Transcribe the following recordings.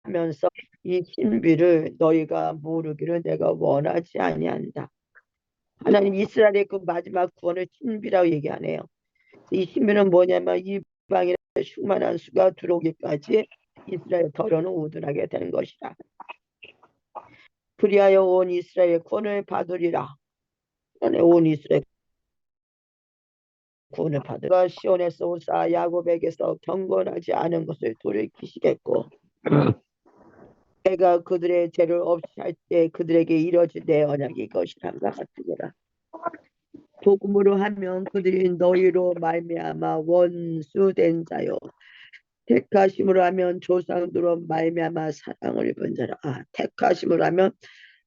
하면서 이 신비를 너희가 모르기를 내가 원하지 아니한다. 하나님 이스라엘의 그 마지막 구원을 신비라고 얘기하네요. 이 신비는 뭐냐면 이방인의 충만한 수가 들어오기까지 이스라엘 더러는 우둔하게 되는 것이라. 그리하여 온 이스라엘 구원을 받으리라. 온 이스라엘 구원을 받으리라. 시온에서 오사 야곱에게서 경건하지 않은 것을 돌이키시겠고 내가 그들의 죄를 없이 할 때 그들에게 이뤄질 내 언약이 이것이라 같으니라. 복음으로 하면 그들이 너희로 말미암아 원수된 자요 택하심으로 하면 조상들로 말미암아 사랑을 입은 자라. 택하심으로 하면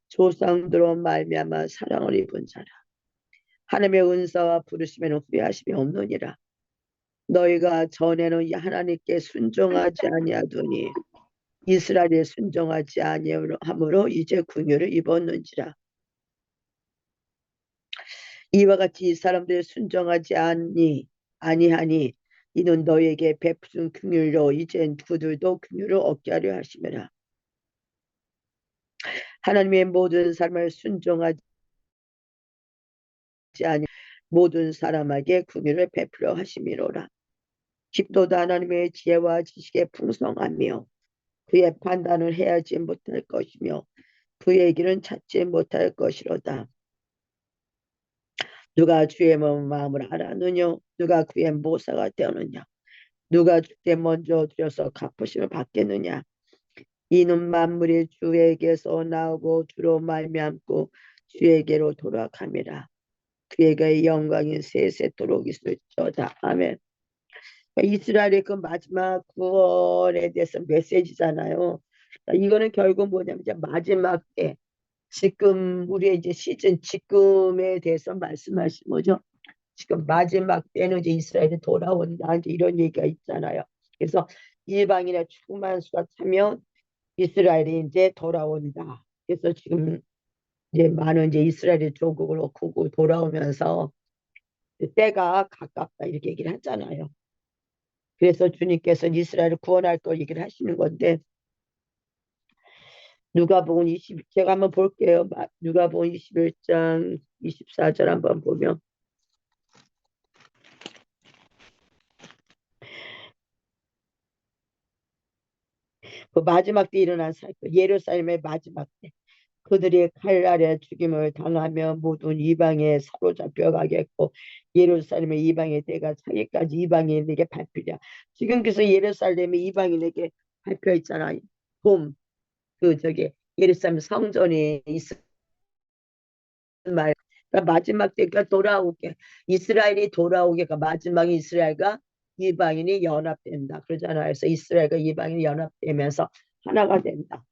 조상들로 말미암아 사랑을 입은 자라. 하나님의 은사와 부르심에는 후회하심이 없느니라. 너희가 전에는 하나님께 순종하지 아니하더니 이스라엘에 순종하지 아니함으로 이제 긍휼을 입었는지라. 이와 같이 이 사람들이 순종하지 아니하니 이는 너희에게 베푸신 긍휼로 이젠 그들도 긍휼을 얻게 하려 하심이라. 하나님의 모든 사람을 순종하지 아니 모든 사람에게 긍휼을 베풀려 하심이로라. 깊도다 하나님의 지혜와 지식에 풍성하며 그의 판단을 헤아지 못할 것이며 그의 길은 찾지 못할 것이로다. 누가 주의 마음을 알았느냐? 누가 그의 모사가 되었느냐? 누가 주께 먼저 드려서 갚으심을 받겠느냐? 이는 만물이 주에게서 나오고 주로 말미암고 주에게로 돌아갑니다. 그에게 영광이 세세토록 있을지어다. 아멘. 이스라엘의 그 마지막 구원에 대해서 메시지잖아요. 이거는 결국 뭐냐면 이제 마지막 때 지금 우리의 이제 시즌 지금에 대해서 말씀하신 거죠. 지금 마지막 때는 이제 이스라엘이 돌아온다 이제 이런 얘기가 있잖아요. 그래서 이방인의 충만수가 차면 이스라엘이 이제 돌아온다. 그래서 지금 이제 많은 이제 이스라엘의 조국으로 크고 돌아오면서 때가 가깝다 이렇게 얘기를 하잖아요. 그래서 주님께서 이스라엘을 구원할 걸 얘기를 하시는 건데 누가복음 20 제가 한번 볼게요. 누가복음 21장 24절 한번 보면 그 마지막 때 일어난 사건 예루살렘의 마지막 때 그들이 칼날에 죽임을 당하며 모든 이방에 사로잡혀 가겠고 예루살렘의 이방의 때가 차기까지 이방인에게 발표냐. 지금 그래서 예루살렘의 이방인에게 발표했잖아요. 봄 그 저기 예루살렘 성전이 있을 말. 그러니까 마지막 때가 돌아오게 이스라엘이 돌아오게 그러니까 마지막 이스라엘과 이방인이 연합된다 그러잖아요. 그래서 이스라엘과 이방인이 연합되면서 하나가 된다.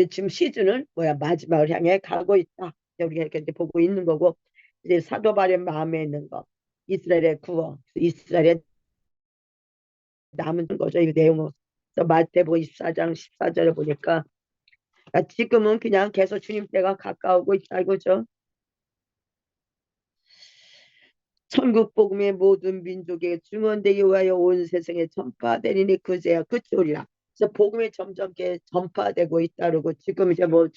지금 시즌은 뭐야 마지막을 향해 가고 있다. 우리가 이렇게 이제 보고 있는 거고 이제 사도 바울의 마음에 있는 거 이스라엘의 구원, 이스라엘의 남은 거죠. 이 내용은 마태복음 24장 14절에 보니까 지금은 그냥 계속 주님 때가 가까우고 있다 이거죠. 천국 복음의 모든 민족에게 증언되기 위하여 온 세상에 전파되리니 그제야 그치오리라. 그래서 복음이 점점 전파되고 있다 그러고 지금 이제 뭐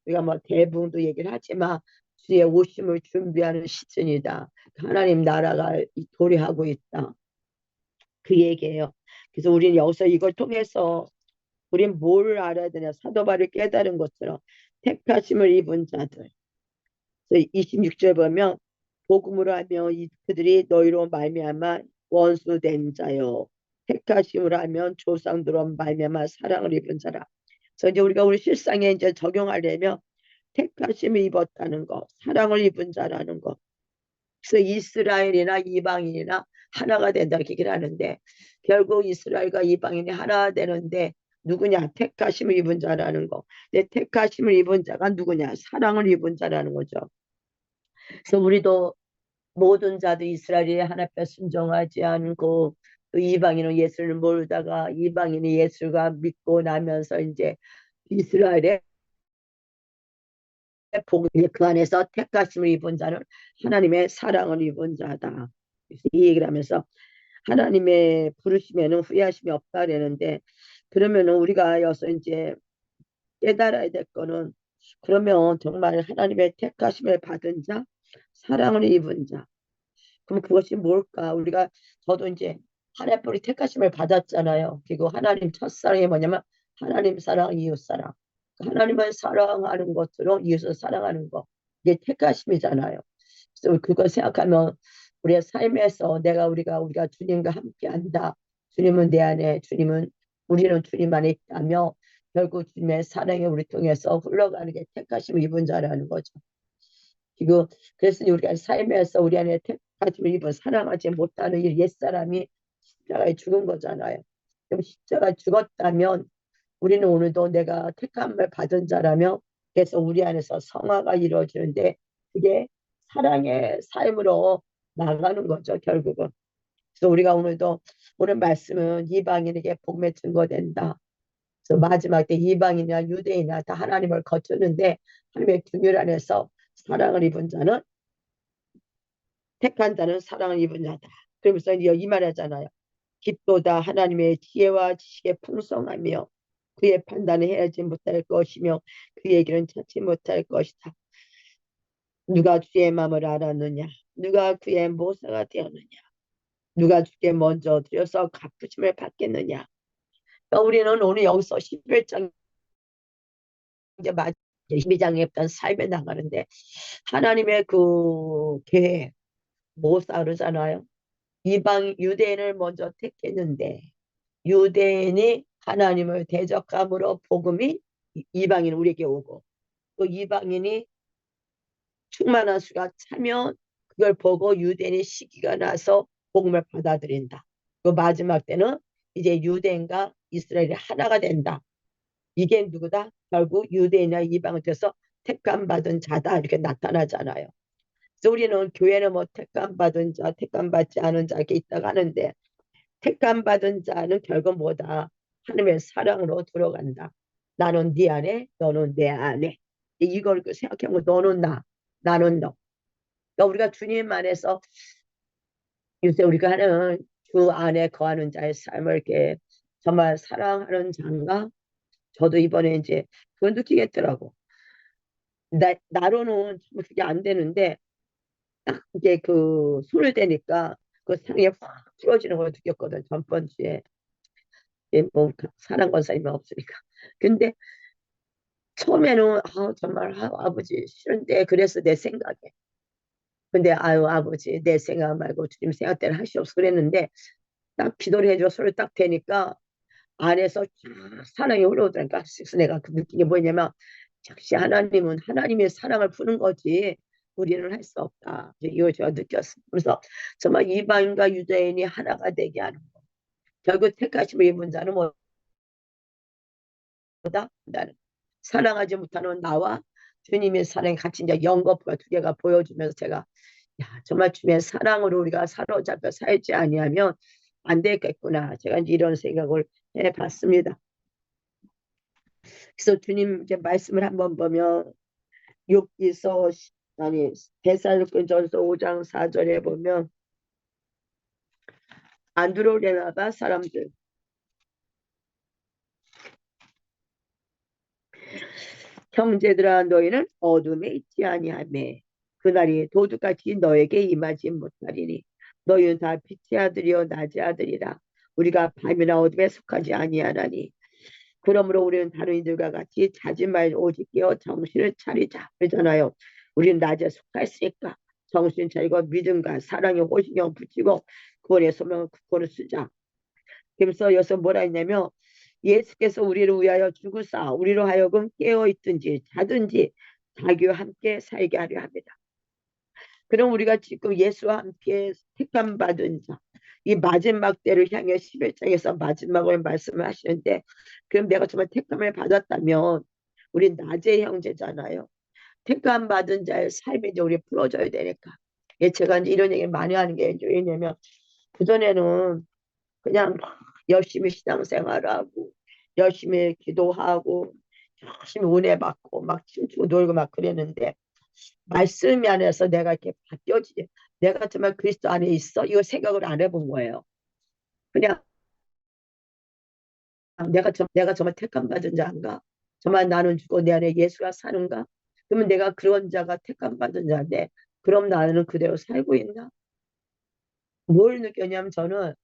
우리가 뭐 대부분도 얘기를 하지만 주의 오심을 준비하는 시즌이다. 하나님 나라가 도래하고 있다. 그 얘기예요. 그래서 우리는 여기서 이걸 통해서 우리는 뭘 알아야 되냐. 사도 바울이 깨달은 것처럼 택하심을 입은 자들. 그래서 26절 보면 복음으로 하며 그들이 너희로 말미암아 원수된 자요 택하심으로 하면 조상들로 말미암아 사랑을 입은 자라. 그래서 이제 우리가 우리 실상에 이제 적용하려면 택하심을 입었다는 거, 사랑을 입은 자라는 거. 그래서 이스라엘이나 이방인이나 하나가 된다 이렇게 얘기를 하는데 결국 이스라엘과 이방인이 하나 되는데 누구냐? 택하심을 입은 자라는 거. 근데 택하심을 입은 자가 누구냐? 사랑을 입은 자라는 거죠. 그래서 우리도 모든 자도 이스라엘이 하나님께 순종하지 않고 또 이방인은 예수를 모르다가 이방인이 예수가 믿고 나면서 이제 이스라엘의 복음 그 안에서 택하심을 입은 자는 하나님의 사랑을 입은 자다. 그래서 이 얘기를 하면서 하나님의 부르심에는 후회하심이 없다 그러는데 그러면은 우리가 여기서 이제 깨달아야 될 거는 그러면 정말 하나님의 택하심을 받은 자, 사랑을 입은 자. 그럼 그것이 뭘까? 저도 이제 하나님의 택하심을 받았잖아요. 그리고 하나님 첫사랑이 뭐냐면 하나님 사랑, 이웃 사랑. 하나님을 사랑하는 것으로 이웃을 사랑하는 거. 이게 택하심이잖아요. 그래서 그걸 생각하면 우리의 삶에서 우리가 주님과 함께 한다. 주님은 내 안에, 우리는 주님 안에 있다며 결국 주님의 사랑이 우리 통해서 흘러가는 게 택하심을 입은 자라는 거죠. 지금 그래서 우리가 삶에서 우리 안에 택하심을 입은 사랑하지 못하는 이 옛사람이 십자가에 죽은 거잖아요. 그럼 십자가에 죽었다면 우리는 오늘도 내가 택함을 받은 자라며 그래서 우리 안에서 성화가 이루어지는데 그게 사랑의 삶으로 나가는 거죠, 결국은. 그래서 우리가 오늘도 오늘 말씀은 이방인에게 복음의 증거된다. 그래서 마지막 때 이방인이나 유대인이나 다 하나님을 거쳤는데 하나님의 긍휼 안에서 사랑을 입은 자는 택한 자는 사랑을 입은 자다. 그러면서 이 말하잖아요. 깊도다 하나님의 지혜와 지식의 풍성하며 그의 판단을 헤아리지 못할 것이며 그의 길은 찾지 못할 것이다. 누가 주의 마음을 알았느냐? 누가 그의 모사가 되었느냐? 누가 주께 먼저 드려서 갚으심을 받겠느냐? 그러니까 우리는 오늘 여기서 11장 이제 12장에 했던 삶에 나가는데 하나님의 그 계획 모사 그러잖아요. 이방 유대인을 먼저 택했는데 유대인이 하나님을 대적함으로 복음이 이방인 우리에게 오고 또 이방인이 충만한 수가 차면 그걸 보고 유대인이 시기가 나서 복음을 받아들인다. 그 마지막 때는 이제 유대인과 이스라엘이 하나가 된다. 이게 누구다? 결국 유대인이나 이방을 돼서 택감 받은 자다 이렇게 나타나잖아요. 그래서 우리는 교회는 뭐 택감 받은 자, 택감 받지 않은 자 이렇게 있다가 하는데 택감 받은 자는 결국 뭐다? 하나님의 사랑으로 들어간다. 나는 네 안에, 너는 내 안에. 이걸 생각해보면 너는 나, 나는 너. 그러니까 우리가 주님 안에서 요새 우리가 하는 주 안에 거하는 자의 삶을 이렇게 정말 사랑하는 자인가? 저도 이번에 이제 그걸 느끼겠더라고. 나로는 정말 그게 안 되는데 딱 이게 그 손을 대니까 그 상이 확 풀어지는 걸 느꼈거든. 전번 주에. 뭐 사랑 권사님이 없으니까. 근데 처음에는 정말 아버지 싫은데 그래서 내 생각에. 근데 아유 아버지 내 생각 말고 주님 생각대로 하시옵소서 그랬는데 딱 기도를 해줘 손을 딱 대니까 안에서 쫙 사랑이 흘러오더라니까. 그래서 내가 그 느낀 게 뭐냐면 역시 하나님은 하나님의 사랑을 푸는 거지 우리는 할 수 없다. 이거 제가 느꼈어요. 그래서 정말 이방인과 유대인이 하나가 되게 하는 거. 결국 택하심을 입은 자는 뭐다? 나는 사랑하지 못하는 나와 주님의 사랑이 같이 이제 연거푸가 두 개가 보여주면서 제가 야 정말 주님의 사랑으로 우리가 사로잡혀 살지 아니하면 안 되겠구나. 제가 이제 이런 생각을 해봤습니다. 그래서 주님 이제 말씀을 한번 보면 욥기서 아니 데살로니가전서 5장 4절에 보면 안 들어오려나 봐 사람들. 형제들아 너희는 어둠에 있지 아니하며 그날이 도둑같이 너에게 임하지 못하리니 너희는 다 빛의 아들이요 낮의 아들이라 우리가 밤이나 어둠에 속하지 아니하나니 그러므로 우리는 다른 이들과 같이 자지 말고 오직 깨어 정신을 차리자 그러잖아요. 우리는 낮에 속했으니까 정신 차리고 믿음과 사랑에 호신경 붙이고 구원의 소명을 굳건히 쓰자. 그래서 여기서 뭐라 했냐면 예수께서 우리를 위하여 죽으사 우리로 하여금 깨어있든지 자든지 자기와 함께 살게 하려 합니다. 그럼 우리가 지금 예수와 함께 택함 받은 자, 이 마지막 때를 향해 11장에서 마지막을 말씀을 하시는데 그럼 내가 정말 택함을 받았다면 우리 낮의 형제잖아요. 택함 받은 자의 삶이 이제 우리 풀어줘야 되니까. 예, 제가 이제 이런 얘기를 많이 하는 게 왜냐면 그전에는 그냥 열심히 신앙생활하고 열심히 기도하고 열심히 은혜 받고 막 춤추고 놀고 막 그랬는데 말씀 안에서 내가 이렇게 바뀌어지 내가 정말 그리스도 안에 있어 이거 생각을 안 해본 거예요. 그냥 내가 정말 택함 받은 자인가 정말 나는 죽고 내 안에 예수가 사는가? 그러면 내가 그런 자가 택함 받은 자인데 그럼 나는 그대로 살고 있나? 뭘 느꼈냐면 저는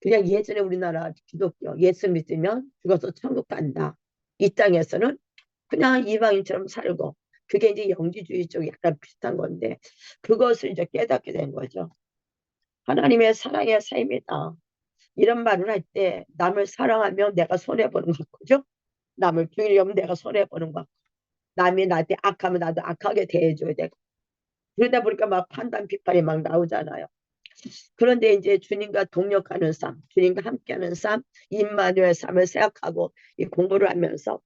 그냥 예전에 우리나라 기독교 예수 믿으면 죽어서 천국 간다. 이 땅에서는 그냥 이방인처럼 살고 그게 이제 영지주의 쪽이 약간 비슷한 건데 그것을 이제 깨닫게 된 거죠. 하나님의 사랑의 삶이다. 이런 말을 할 때 남을 사랑하면 내가 손해보는 것 같죠? 남을 죽이려면 내가 손해보는 것 같고 남이 나한테 악하면 나도 악하게 대해줘야 되고 그러다 보니까 막 판단 비판이 막 나오잖아요. 그런데 이제 주님과 동역하는 삶, 주님과 함께하는 삶, 임마누엘 삶을 생각하고 이 공부를 하면서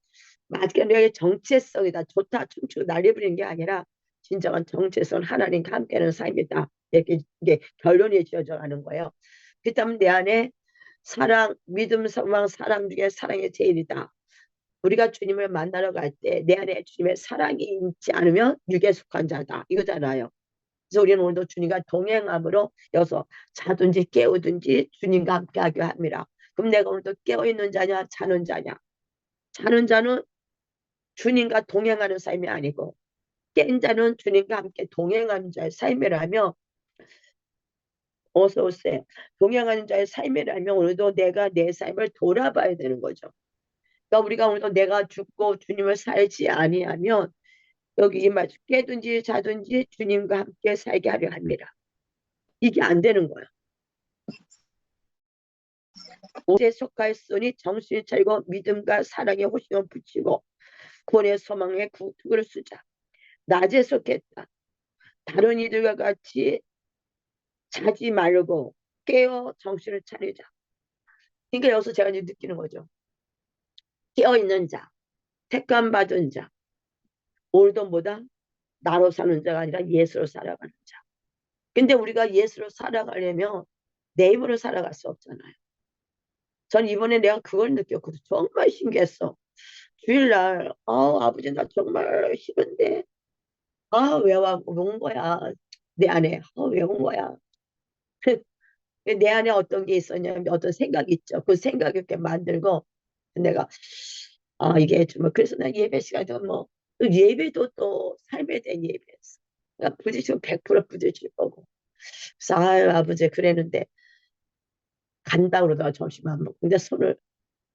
마지막에 정체성이다. 좋다, 춤추고 난리 부리는 게 아니라 진정한 정체성 하나님과 함께하는 삶이다. 이렇게 이게 결론이 지어져 가는 거예요. 그다음 내 안에 사랑, 믿음, 소망, 사랑 중에 사랑이 제일이다. 우리가 주님을 만나러 갈 때 내 안에 주님의 사랑이 있지 않으면 육에 속한 자다. 이거잖아요. 그래서 우리는 오늘도 주님과 동행함으로 여기서 자든지 깨우든지 주님과 함께하게 합니다. 그럼 내가 오늘도 깨어있는 자냐 자는 자냐. 자는 자는 주님과 동행하는 삶이 아니고 깬 자는 주님과 함께 동행하는 자의 삶이라며 어서 오세요. 동행하는 자의 삶이라면 오늘도 내가 내 삶을 돌아봐야 되는 거죠. 그러니까 우리가 오늘도 내가 죽고 주님을 살지 아니하면 여기 이 말 깨든지 자든지 주님과 함께 살게 하려 합니다. 이게 안 되는 거야. 옷에 속하였으니 정신을 차리고 믿음과 사랑에 호심을 붙이고 구원의 소망에 구두를 쓰자. 낮에 속했다. 다른 이들과 같이 자지 말고 깨어 정신을 차리자. 그러니까 여기서 제가 이제 느끼는 거죠. 깨어있는 자, 택감 받은 자, 오늘도 뭐다? 나로 사는 자가 아니라 예수로 살아가는 자. 근데 우리가 예수로 살아가려면 내 힘으로 살아갈 수 없잖아요. 전 이번에 내가 그걸 느꼈거든. 정말 신기했어. 주일날, 아버지 나 정말 싫은데, 왜 온 거야? 내 안에, 왜 온 거야? 내 안에 어떤 게 있었냐면 어떤 생각이 있죠. 그 생각을 이렇게 만들고 내가 이게 정말 그래서 나 예배 시간에 뭐 또 예배도 또 삶에 대한 예배였어. 그러니까 부딪히면 100% 부딪힐 거고. 그래서 아버지 그랬는데 간다 그러다가 점심 안 먹고 근데 손을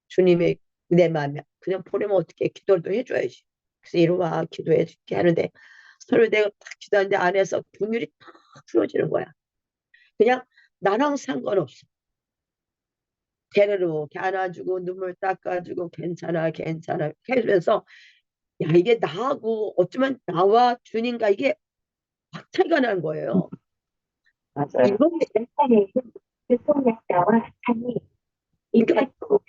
주님의 내 마음에 그냥 보내면 어떻게 기도도 해줘야지. 그래서 이리 와 기도해 줄게 하는데 서로 내가 딱 기도하는데 안에서 분율이 탁 풀어지는 거야. 그냥 나랑 상관없어. 데리러 이렇게 안아주고 눈물 닦아주고 괜찮아 괜찮아 해주면서 야 이게 나하고 어쩌면 나와 주님과 이게 확 차이가 나는 거예요. 맞아요. 이건 멘탈이 교통약자와 산이 그러니까 인격고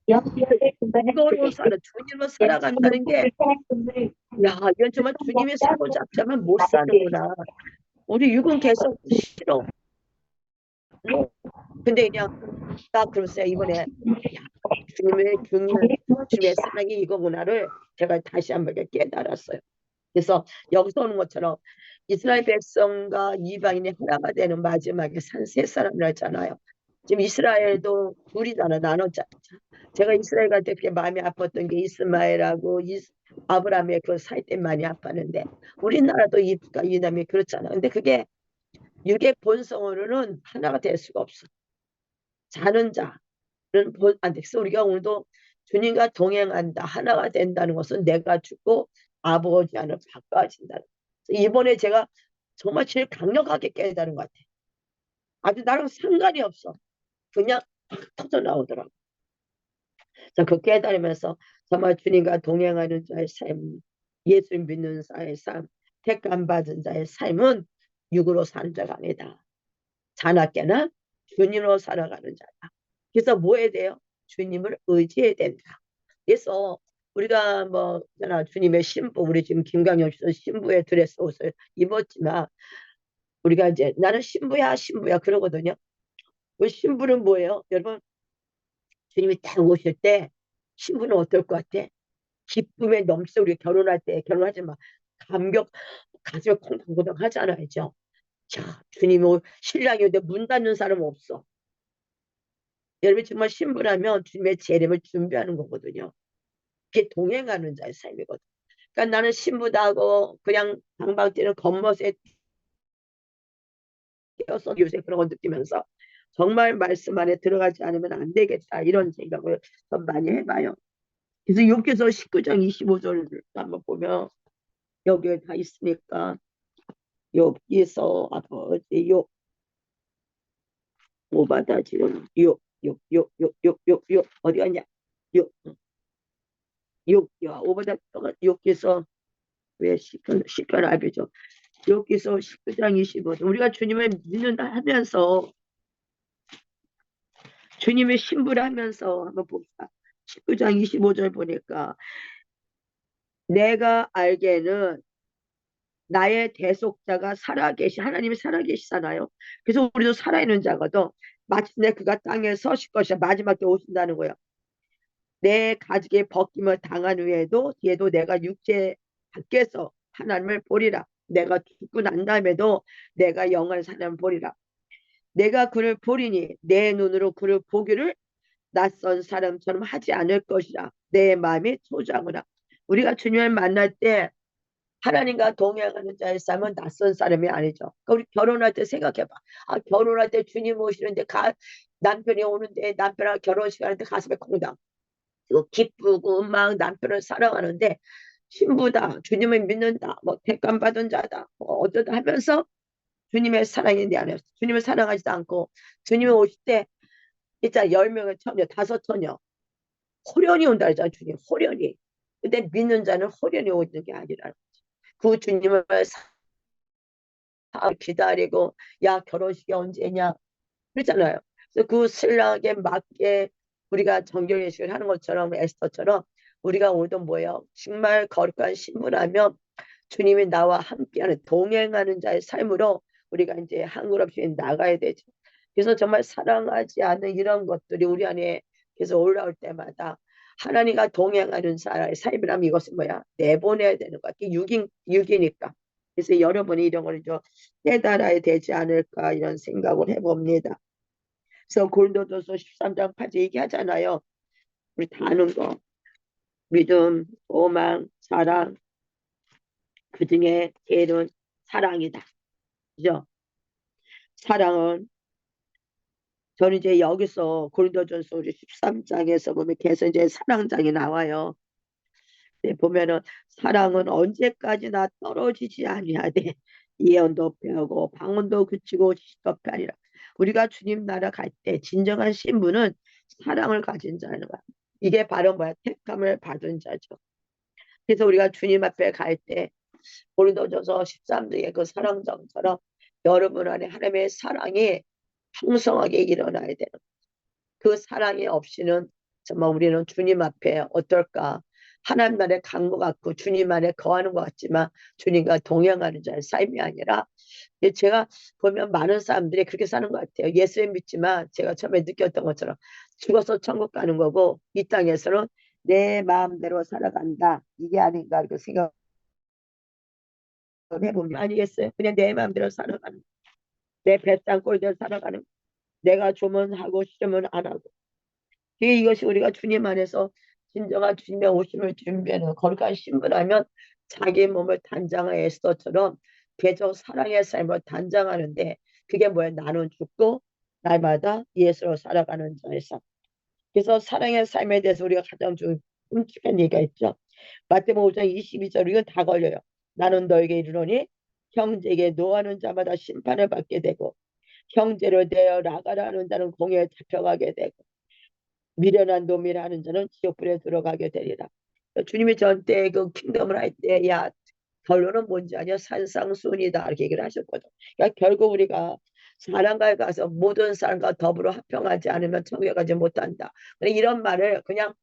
영지역의 중간에 이거로 그게 살아 주님으로 연습하는 살아간다는 게 불편한 분을 야 이건 정말 주님이 교통약자 사고 잡자면 못 말해줘야지. 사는구나. 우리 육은 계속 싫어. 뭐 근데 그냥 딱 그러세요 이번에 야 주님의 중요한 자리를 주님의 부어줍시다. 사랑이 이거구나를 제가 다시 한번 깨달았어요. 그래서 여기서 오는 것처럼 이스라엘 백성과 이방인이 하나가 되는 마지막에 산 세 사람이라 했잖아요. 지금 이스라엘도 둘이잖아 나눴잖아. 제가 이스라엘 갈 때 그렇게 마음이 아팠던 게 이스마엘하고 아브라함의 그 사이 때 많이 아팠는데 우리나라도 이북과 이남이 그렇잖아. 근데 그게 육의 본성으로는 하나가 될 수가 없어. 자는 자는 안 돼. 그래서 우리가 오늘도 주님과 동행한다. 하나가 된다는 것은 내가 죽고 아버지 안으로 바꿔진다. 이번에 제가 정말 제일 강력하게 깨달은 것 같아. 아주 나랑 상관이 없어. 그냥 탁 터져 나오더라고. 자, 그 깨달으면서 정말 주님과 동행하는 자의 삶, 예수 믿는 자의 삶, 택감 받은 자의 삶은 육으로 사는 자가 아니다. 자나깨나 주님으로 살아가는 자다. 그래서 뭐 해야 돼요? 주님을 의지해야 된다. 그래서 우리가 뭐 주님의 신부 우리 지금 김광영 씨는 신부의 드레스 옷을 입었지만 우리가 이제 나는 신부야 신부야 그러거든요. 그 신부는 뭐예요? 여러분 주님이 딱 오실 때 신부는 어떨 것 같아? 기쁨에 넘쳐 우리 결혼할 때 결혼하지 마 감격 가슴이 콩닥콩닥 하잖아요. 자 주님 신랑이 오는데 문 닫는 사람 없어. 여러분 정말 신부라면 주님의 재림을 준비하는 거거든요. 그게 동행하는 자의 삶이거든. 그러니까 나는 신부다 하고 그냥 방방 뛰는 겉멋에 뛰어서 요새 그런 거 느끼면서 정말 말씀 안에 들어가지 않으면 안 되겠다 이런 생각을 좀 많이 해봐요. 그래서 여기서 19장 25절을 한번 보면 여기에 다 있으니까 여기서 아버지 요 오바다 지금 요 어디 갔냐 요 오바다 여기서 왜 시편 알죠? 여기서 19장 25절 우리가 주님을 믿는다 하면서 주님의 신부를 하면서 한번 봅시다. 19장 25절 보니까 내가 알기에는 나의 대속자가 살아계시 하나님이 살아계시잖아요. 그래서 우리도 살아있는 자거든. 마침내 그가 땅에 서실 것이야. 마지막 때 오신다는 거예요. 내 가죽에 벗김을 당한 후에도 뒤에도 내가 육체 밖에서 하나님을 보리라. 내가 죽고 난 다음에도 내가 영원히 하나님을 보리라. 내가 그를 보리니 내 눈으로 그를 보기를 낯선 사람처럼 하지 않을 것이라. 내 마음이 소장하라. 우리가 주님을 만날 때 하나님과 동행하는 자의 삶은 낯선 사람이 아니죠. 그러니까 우리 결혼할 때 생각해봐. 아, 결혼할 때 주님 오시는데 남편이 오는데 남편하고 결혼식 하는데 가슴에 콩당. 기쁘고 막 남편을 사랑하는데 신부다, 주님을 믿는다, 뭐 택감 받은 자다, 뭐 어쩌다 하면서 주님의 사랑이 내 안에 없어. 주님을 사랑하지도 않고 주님이 오실 때 진짜 10명의 처녀, 5처녀 호련이 온다 했잖아. 주님 호련이. 근데 믿는 자는 호련이 오는 게 아니라 그 주님을 기다리고 야 결혼식이 언제냐 그랬잖아요. 그래서 그 신랑에게 맞게 우리가 정결예식을 하는 것처럼 에스더처럼 우리가 오늘도 뭐예요? 정말 거룩한 신부라면 주님이 나와 함께하는 동행하는 자의 삶으로 우리가 이제 한 걸음씩 나가야 되죠. 그래서 정말 사랑하지 않는 이런 것들이 우리 안에 계속 올라올 때마다 하나님과 동행하는 사람의 삶이라면 이것은 뭐야? 내보내야 되는 거야. 육이니까. 그래서 여러분이 이런 걸 좀 깨달아야 되지 않을까 이런 생각을 해봅니다. 그래서 고린도전서 13장 8절 얘기하잖아요. 우리 다 아는 거. 믿음, 소망, 사랑, 그 중에 제일은 사랑이다. 그죠? 사랑은 저는 이제 여기서 고린도전서 우리 13장에서 보면 계속 이제 사랑장이 나와요. 네, 보면은 사랑은 언제까지나 떨어지지 아니하되 예언도 배우고 방언도 그치고 지식도 아니라 우리가 주님 나라 갈 때 진정한 신부는 사랑을 가진 자는 거야. 이게 바로 뭐야? 택함을 받은 자죠. 그래서 우리가 주님 앞에 갈 때 고린도전서 13장의 그 사랑장처럼 여러분 안에 하나님의 사랑이 풍성하게 일어나야 되는 거야. 그 사랑이 없이는 정말 우리는 주님 앞에 어떨까? 하나님 나라의 간것 같고 주님 안에 거하는 것 같지만 주님과 동행하는 자의 삶이 아니라 제가 보면 많은 사람들이 그렇게 사는 것 같아요. 예수님 믿지만 제가 처음에 느꼈던 것처럼 죽어서 천국 가는 거고 이 땅에서는 내 마음대로 살아간다. 이게 아닌가 이렇게 생각을 해보면 아니겠어요? 그냥 내 마음대로 살아가는 내 배짱 꼴대로 살아가는 내가 주면 하고 싫으면 안 하고 이것이 우리가 주님 안에서 진정한 주님의 오심을 준비하는 거룩한 신부라면 자기 몸을 단장한 에스더처럼 계속 사랑의 삶을 단장하는데 그게 뭐야? 나는 죽고 날마다 예수로 살아가는 자의 삶. 그래서 사랑의 삶에 대해서 우리가 가장 좀 끔찍한 얘기가 있죠. 마태복음 5장 22절 이건 다 걸려요. 나는 너에게 이르노니 형제에게 노하는 자마다 심판을 받게 되고 형제를 대하여 나가라는 자는 공회에 잡혀가게 되고 미련한 놈이라는 자는 지옥불에 들어가게 되리라. 주님이 전때 그 킹덤을 할 때, 야, 결론은 뭔지 아냐? 산상순이다. 이렇게 얘기를 하셨거든. 그러니까 결국 우리가 사랑가에 가서 모든 사람과 더불어 합평하지 않으면 천국에 가지 못한다. 이런 말을 그냥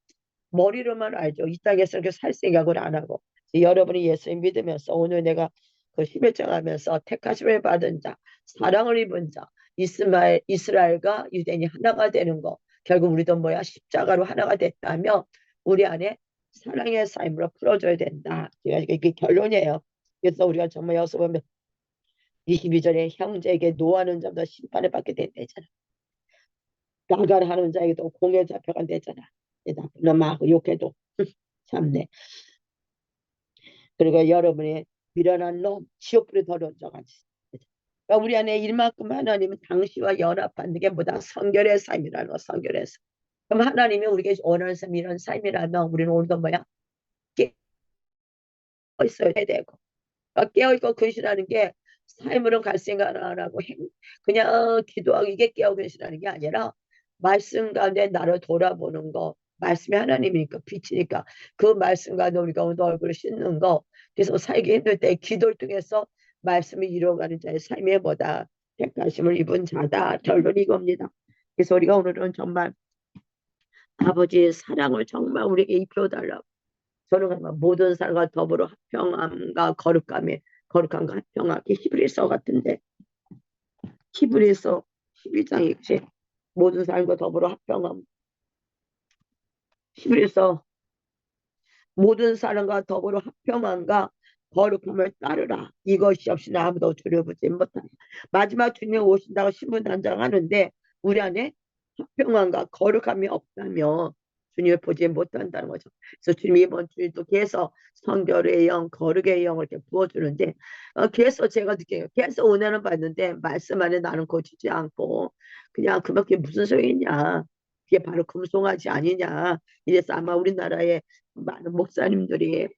머리로만 알죠. 이 땅에서 이렇게 살 생각을 안 하고. 여러분이 예수님 믿으면서 오늘 내가 그 힘을 정하면서 택하심을 받은 자, 사랑을 입은 자, 이스라엘과 유대인이 하나가 되는 거. 결국 우리도 뭐야? 십자가로 하나가 됐다며 우리 안에 사랑의 삶으로 풀어줘야 된다. 이게 결론이에요. 그래서 우리가 정말 여기서 보면 22절에 형제에게 노하는 자보다 심판을 받게 된다잖아. 나가라 하는 자에게도 공에 잡혀간다잖아. 나쁜 놈하고 욕해도. 참네. 그리고 여러분의 미련한 놈 지옥불에 던져가지. 그러니까 우리 안에 일만큼 하나님은 당시와 연합하는 게 뭐다? 성결의 삶이라는 거, 성결의 삶. 그럼 하나님이 우리에게 원하는 삶, 이런 삶이라면 우리는 오늘도 뭐야? 깨어 있어야 되고. 그러니까 깨어있고 근신하는 게 삶으로 갈 생각 안 하고 그냥 기도하고 이게 깨어 근신하는 게 아니라 말씀 가운데 나를 돌아보는 거. 말씀이 하나님이니까 빛이니까 그 말씀 가운데 우리가 오늘 얼굴을 씻는 거. 그래서 살기 힘들 때 기도를 통해서 말씀을 이루어가는 자의 삶에 보다 택하심을 입은 자다. 결론이 이겁니다. 그래서 우리가 오늘은 정말 아버지의 사랑을 정말 우리에게 입혀달라고. 저는 정말 모든 사람과 더불어 화평함과 거룩함과 화평함이 히브리서 같은데 히브리서 12장 이지 모든 사람과 더불어 화평함. 히브리서 모든 사람과 더불어 화평함과 거룩함을 따르라. 이것이 없이는 아무도 주를 보지 못하냐. 마지막 주님 오신다고 신분단장하는데 우리 안에 화평함과 거룩함이 없다면 주님을 보지 못한다는 거죠. 그래서 주님이 이번 주에도 계속 성결의 영, 거룩의 영을 이렇게 부어주는데 계속 제가 느껴요. 계속 은혜는 받는데 말씀 안에 나는 고치지 않고 그냥 그밖에 무슨 소용이냐. 그게 바로 금송아지 아니냐. 이래서 아마 우리나라에 많은 목사님들이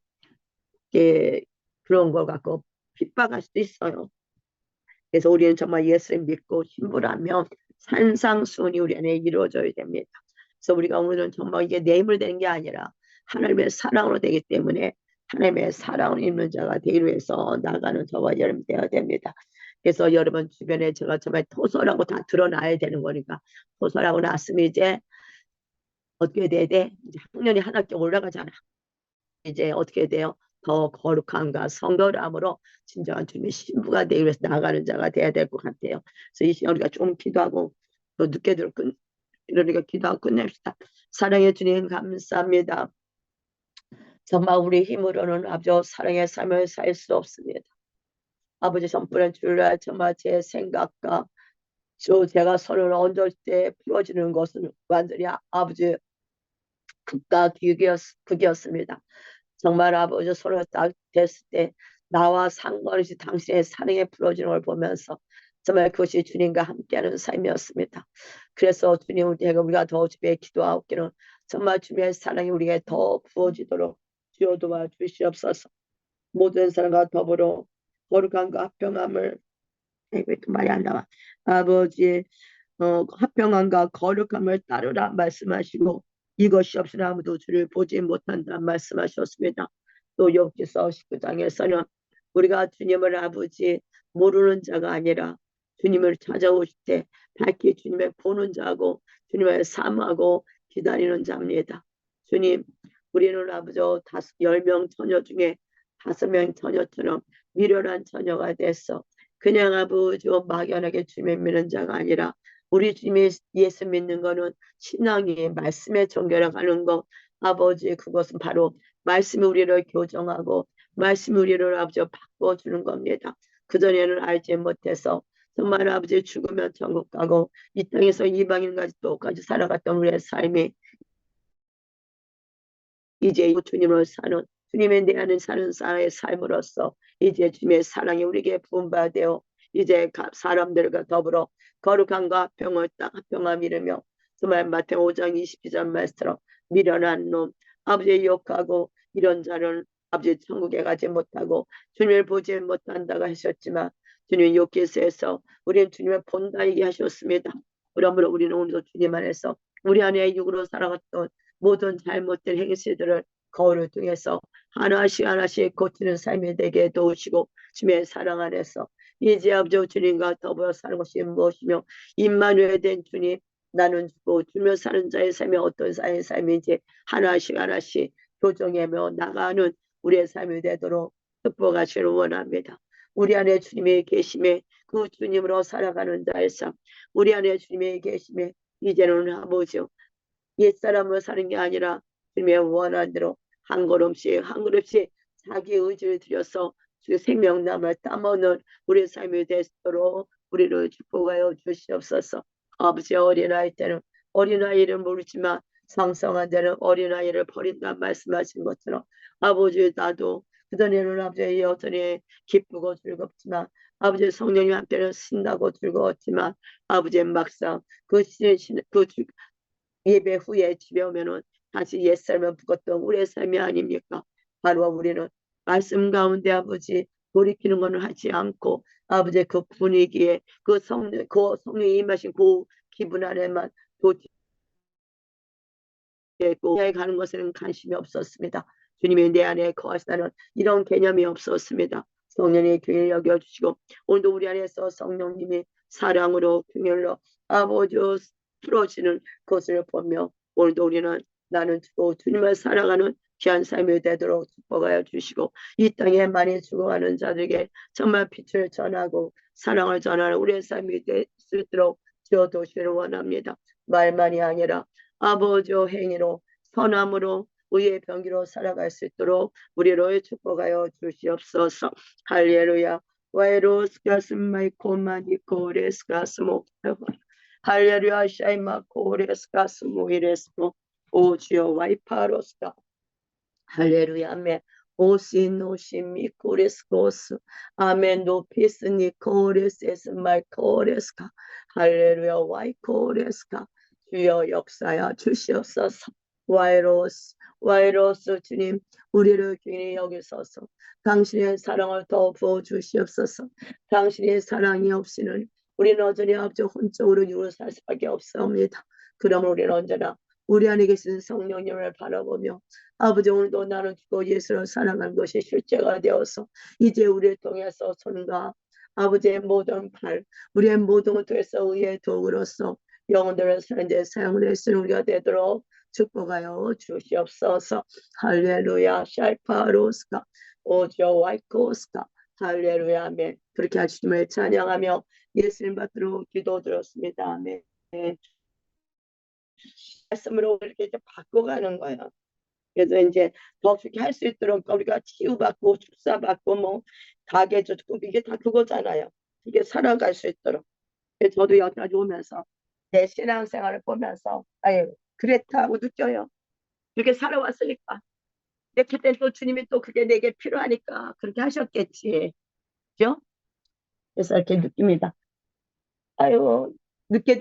이렇게 그런 걸 갖고 핍박할 수도 있어요. 그래서 우리는 정말 예수를 믿고 신부라면 산상수훈이 우리 안에 이루어져야 됩니다. 그래서 우리가 오늘은 정말 이게 내 힘을 되는 게 아니라 하나님의 사랑으로 되기 때문에 하나님의 사랑을 입는 자가 되기 위해서 나가는 저와 여러분 되어야 됩니다. 그래서 여러분 주변에 제가 정말 토설하고 다 드러나야 되는 거니까 토설하고 났으면 이제 어떻게 돼야 돼? 이제 학년이 한 학기 올라가잖아. 이제 어떻게 돼요? 더 거룩함과 성결함으로 진정한 주님의 신부가 되기 위해서 나아가는 자가 돼야 될 것 같아요. 그래서 이 시간 우리가 좀 기도하고 또 늦게 들어 이러니까 기도하고 끝냅시다. 사랑해 주님 감사합니다. 정말 우리 힘으로는 아버지 사랑의 삶을 살 수 없습니다. 아버지 전부는 주를 정말 제 생각과 제가 손을 얹을 때 풀어지는 것은 완전히 아버지 극과 극이었습니다. 정말 아버지 손을 딱 댔을 때 나와 상관없이 당신의 사랑에 풀어지는 걸 보면서 정말 그것이 주님과 함께하는 삶이었습니다. 그래서 주님 우리가 더 주께 기도하옵기를 정말 주님의 사랑이 우리에게 더 부어지도록 주여 도와주시옵소서. 모든 사람과 더불어 거룩함과 화평함을 왜 또 말이 안 나와. 아버지 화평함과 거룩함을 따르라 말씀하시고 이것이 없이는 아무도 주를 보지 못한다 말씀하셨습니다. 또 욥기서 19장에서는 우리가 주님을 아버지 모르는 자가 아니라 주님을 찾아오실 때 밝히 주님을 보는 자고 주님을 사모하고 기다리는 자입니다. 주님 우리는 아버지 10명 처녀 중에 5명 처녀처럼 미련한 처녀가 됐어. 그냥 아버지 막연하게 주님을 믿는 자가 아니라 우리 주님이 예수 믿는 거는 신앙이 말씀에 정결하는 것. 아버지 그것은 바로 말씀이 우리를 교정하고 말씀이 우리를 아버지 바꿔주는 겁니다. 그전에는 알지 못해서 정말 아버지 죽으면 천국 가고 이 땅에서 이방인까지 똑같이 살아갔던 우리의 삶이 이제 주님을 사는 주님의 내 안에 사는 사람의 삶으로서 이제 주님의 사랑이 우리에게 부음받아 이제 사람들과 더불어 거룩함과 화평함 이르며 정말 마태복음 5장 22절 말씀처럼 미련한 놈 아버지의 욕하고 이런 자는 아버지 천국에 가지 못하고 주님을 보지 못한다고 하셨지만 주님 욥기서에서 우리는 주님을 본다 얘기하셨습니다. 그러므로 우리는 오늘도 주님 안에서 우리 안에 육으로 살아갔던 모든 잘못된 행실들을 거울을 통해서 하나씩 고치는 삶이 되게 도우시고 주님의 사랑 안에서 이제 아버지 주님과 더불어 사는 것이 무엇이며 임마누엘 된 주님 나는 주고 주며 사는 자의 삶이 어떤 자의 삶인지 하나씩 교정하며 나가는 우리의 삶이 되도록 축복하시를 원합니다. 우리 안에 주님의 계심에 그 주님으로 살아가는 자의 삶 우리 안에 주님의 계심에 이제는 아버지 옛사람으로 사는 게 아니라 주님의 원하는 대로 한 걸음씩 자기 의지를 들여서 주 생명남을 따먹는 우리 삶이 되도록 우리를 축복하여 주시옵소서. 아버지 어린아이 때는 어린아이를 모르지만 상성한 자는 어린아이를 버린다 말씀하신 것처럼 아버지 나도 그전에는 아버지 여전히 기쁘고 즐겁지만 아버지 성령님 함께는 신나고 즐거웠지만 아버지 막상 그 예배 후에 집에 오면은 다시 옛삶을 묵었던 우리의 삶이 아닙니까? 바로 우리는 말씀 가운데 아버지 돌이키는 것을 하지 않고 아버지 그 분위기에 그 성령이 임하신 그 기분 안에만 교회에 가는 것에는 관심이 없었습니다. 주님이 내 안에 거하시다는 이런 개념이 없었습니다. 성령의 교회를 여겨주시고 오늘도 우리 안에서 성령님이 사랑으로 교회로 아버지 풀어지는 것을 보며 오늘도 우리는 나는 주님을 살아가는 귀한 삶이 되도록 축복하여 주시고 이 땅에 많이 죽어가는 자들에게 정말 빛을 전하고 사랑을 전하는 우리의 삶이 될 수 있도록 지어도시기를 원합니다. 말만이 아니라 아버지의 행위로 선함으로 의의 병기로 살아갈 수 있도록 우리로 축복하여 주시옵소서. 할렐루야. 와이로스 가슴마이 코마니 코레스 가스모 할렐루야 샤이마 코레스 가스모 이레스모 오지오 와이파로스가 할렐루야 아멘. 오시노시미 코레스코스 아멘 노피스니 코레스에스 말 코레스카 할렐루야 와이코레스카 주여 역사야 주시옵소서. 와이로스 주님 우리를 귀히 여기소서. 당신의 사랑을 더 부어주시옵소서. 당신의 사랑이 없이는 우리는 여전히 아버지 혼적으로 유로 살 수밖에 없사옵니다. 그러므로 우리는 언제나 우리 안에 계신 성령님을 바라보며 아버지 오늘도 나는 주고 예수를 사랑하는 것이 실제가 되어서 이제 우리를 통해서 손과 아버지의 모든 팔 우리의 모든 통해서 의의 도구로서 영혼들을 현재 사용을 했으는 우리가 되도록 축복하여 주시옵소서. 할렐루야 샬파로스카 오조와이코스카 할렐루야 아멘. 그렇게 하시님을 찬양하며 예수님 받들어 기도드렸습니다. 아멘. 말씀으로 이렇게 이제 바꿔가는 거예요. 그래서 이제 더 좋게 할 수 있도록 우리가 치유받고 축사받고 뭐 가게 좋고 이게 다 그거잖아요. 이게 살아갈 수 있도록. 저도 여기까지 오면서 내 신앙생활을 보면서 아유 그랬다고 느껴요. 그렇게 살아왔으니까. 그때 또 주님이 또 그게 내게 필요하니까 그렇게 하셨겠지. 그죠? 그래서 이렇게 느낍니다. 아유 늦게